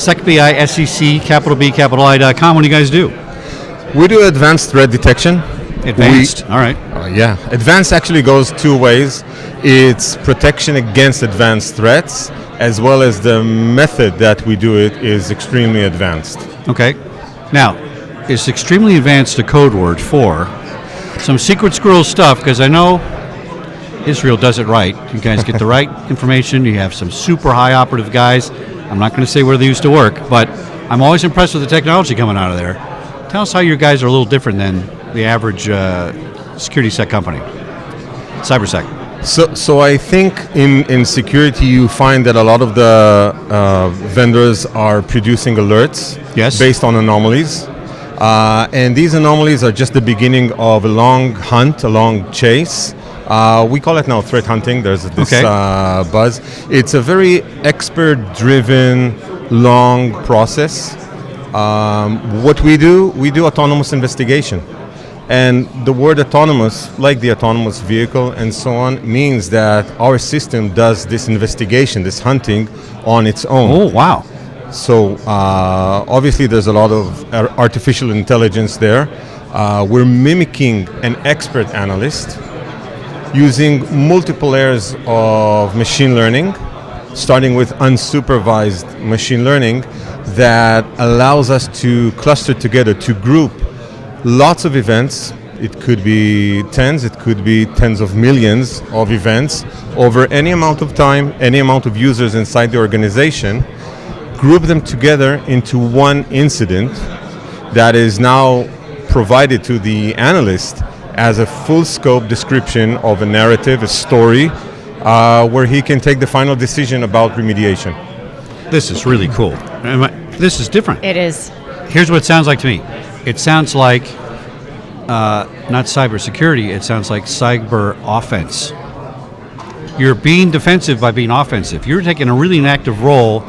SecBI, SEC, capital B, capital I.com. What do you guys do? We do advanced threat detection. Advanced. All right. Yeah. Advanced actually goes two ways. It's protection against advanced threats, as well as the method that we do it is extremely advanced. Okay. Now, is extremely advanced a code word for some secret squirrel stuff? Because I know Israel does it right. You guys get the right information. You have some super high operative guys. I'm not going to say where they used to work, but I'm always impressed with the technology coming out of there. Tell us how your guys are a little different than the average security sec company, cybersec. So I think in security you find that a lot of the vendors are producing alerts based on anomalies. And these anomalies are just the beginning of a long hunt, a long chase. We call it now threat hunting. There's this buzz. It's a very expert-driven, long process. What we do autonomous investigation. And the word autonomous, like the autonomous vehicle and so on, means that our system does this investigation, this hunting, on its own. Oh, wow. So obviously there's a lot of artificial intelligence there. We're mimicking an expert analyst using multiple layers of machine learning, starting with unsupervised machine learning that allows us to cluster together, to group lots of events. It could be tens, it could be tens of millions of events over any amount of time, any amount of users inside the organization, group them together into one incident that is now provided to the analyst as a full scope description of a narrative, a story, where he can take the final decision about remediation. This is really cool. This is different. It is. Here's what it sounds like to me. It sounds like not cybersecurity, it sounds like cyber offense. You're being defensive by being offensive. You're taking a really active role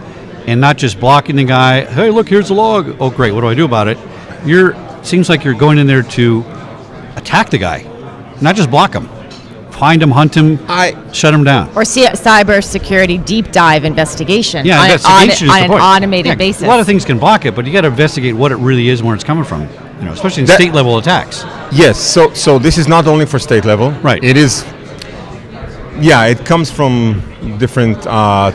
and not just blocking the guy. Hey, look, here's the log. Oh, great. What do I do about it? Seems like you're going in there to attack the guy, not just block him. Find him, hunt him, shut him down. Or see a cybersecurity deep dive investigation on an automated basis. A lot of things can block it, but you got to investigate what it really is and where it's coming from. Especially in state level attacks. Yes. So this is not only for state level. Right. It is. Yeah, it comes from different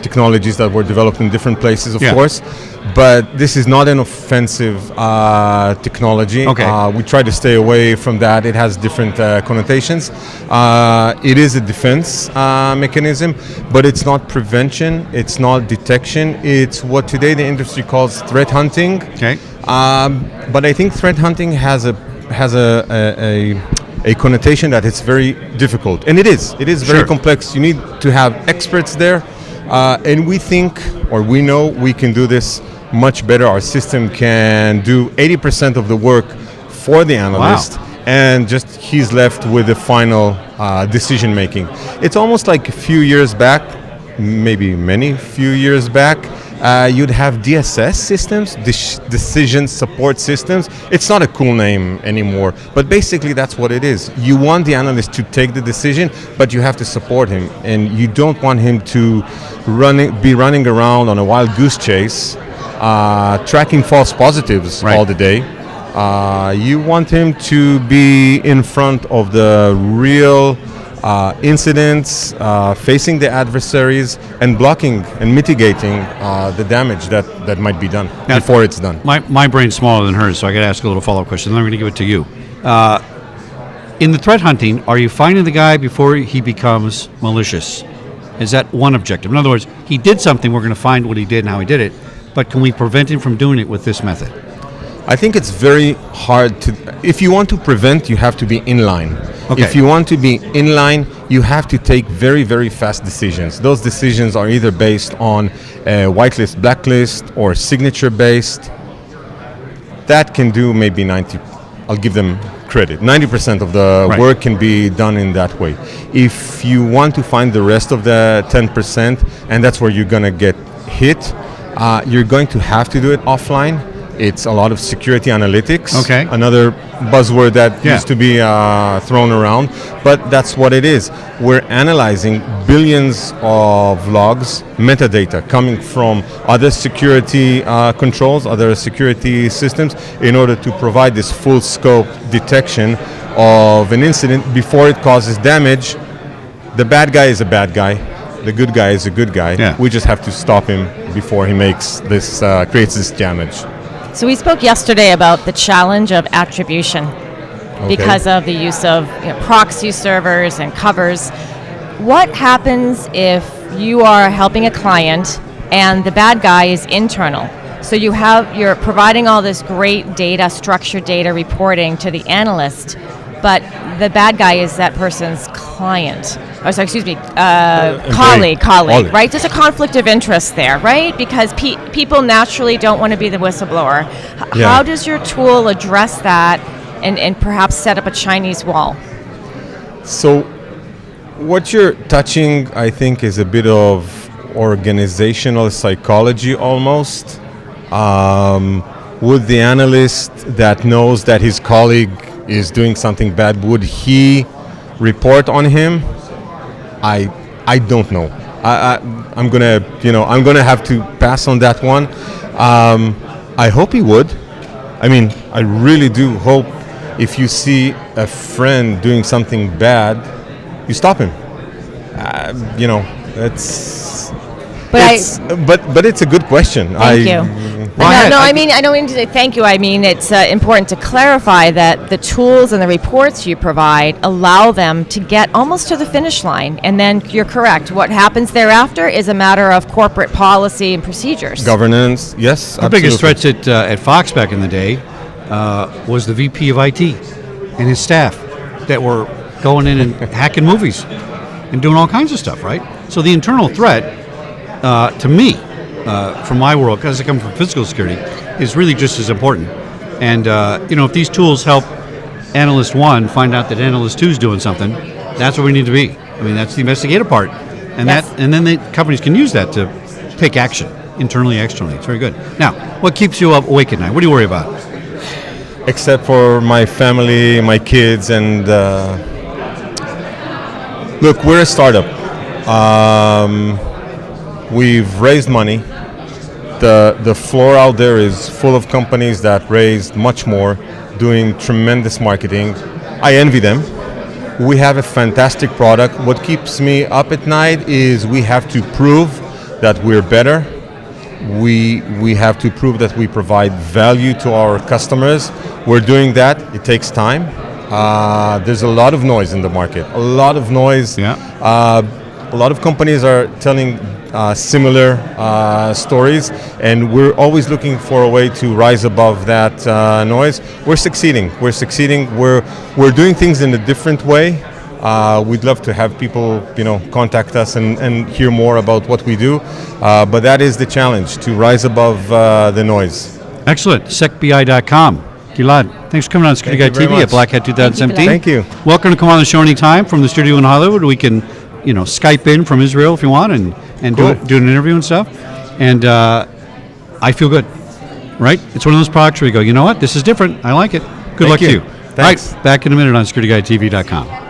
technologies that were developed in different places, of course. But this is not an offensive technology. Okay. We try to stay away from that. It has different connotations. It is a defense mechanism, but it's not prevention. It's not detection. It's what today the industry calls threat hunting. Okay. But I think threat hunting has a connotation that it's very difficult, and it is very complex. You need to have experts there, and we know we can do this much better. Our system can do 80% of the work for the analyst, and just he's left with the final decision making. It's almost like a few years back, maybe many few years back, you'd have DSS systems, decision support systems. It's not a cool name anymore, but basically that's what it is. You want the analyst to take the decision, but you have to support him, and you don't want him to be running around on a wild goose chase, tracking false positives all the day. You want him to be in front of the real incidents, facing the adversaries, and blocking and mitigating the damage that might be done before it's done. My brain's smaller than hers, so I got to ask a little follow-up question. Then I'm going to give it to you. In the threat hunting, are you finding the guy before he becomes malicious? Is that one objective? In other words, he did something, we're going to find what he did and how he did it, but can we prevent him from doing it with this method? I think it's very hard to. If you want to prevent, you have to be in line. Okay. If you want to be in line, you have to take very, very fast decisions. Those decisions are either based on a whitelist, blacklist, or signature-based. That can do maybe 90. I'll give them credit. 90% of the work can be done in that way. If you want to find the rest of the 10%, and that's where you're going to get hit, you're going to have to do it offline. It's a lot of security analytics. Okay. Another buzzword that used to be thrown around, but that's what it is. We're analyzing billions of logs, metadata coming from other security controls, other security systems, in order to provide this full scope detection of an incident before it causes damage. The bad guy is a bad guy. The good guy is a good guy. Yeah. We just have to stop him before he makes this creates this damage. So we spoke yesterday about the challenge of attribution because of the use of proxy servers and covers. What happens if you are helping a client and the bad guy is internal? So you're providing all this great data, structured data reporting to the analyst, but the bad guy is that person's client. Colleague, right? There's a conflict of interest there, right? Because people naturally don't want to be the whistleblower. How does your tool address that and perhaps set up a Chinese wall? So what you're touching, I think, is a bit of organizational psychology almost. Would the analyst that knows that his colleague is doing something bad, would he report on him? I don't know. I'm gonna have to pass on that one. I hope he would. I mean, I really do hope if you see a friend doing something bad, you stop him. But it's a good question. Thank you. I don't mean to say thank you. I mean, it's important to clarify that the tools and the reports you provide allow them to get almost to the finish line. And then you're correct. What happens thereafter is a matter of corporate policy and procedures. Governance, yes, The biggest threats at Fox back in the day was the VP of IT and his staff that were going in and hacking movies and doing all kinds of stuff, right? So the internal threat, to me, from my world, because I come from physical security, is really just as important. And if these tools help Analyst 1 find out that Analyst 2 is doing something, that's where we need to be. I mean, that's the investigative part. And then the companies can use that to take action, internally, externally. It's very good. Now, what keeps you up awake at night? What do you worry about? Except for my family, my kids, and look, we're a startup. We've raised money. The floor out there is full of companies that raised much more, doing tremendous marketing. I envy them. We have a fantastic product. What keeps me up at night is we have to prove that we're better. We have to prove that we provide value to our customers. We're doing that. It takes time. There's a lot of noise in the market. A lot of noise. Yeah. A lot of companies are telling similar stories, and we're always looking for a way to rise above that noise. We're succeeding. We're doing things in a different way. We'd love to have people, contact us and hear more about what we do. But that is the challenge, to rise above the noise. Excellent. SecBI.com. Gilad, thanks for coming on Security Guy TV at Black Hat 2017. Thank you. Welcome to come on the show anytime from the studio in Hollywood. We can, Skype in from Israel if you want and Cool. do an interview and stuff. And I feel good, right? It's one of those products where you go, you know what? This is different. I like it. Good luck to you. Thanks. All right, back in a minute on SecurityGuyTV.com.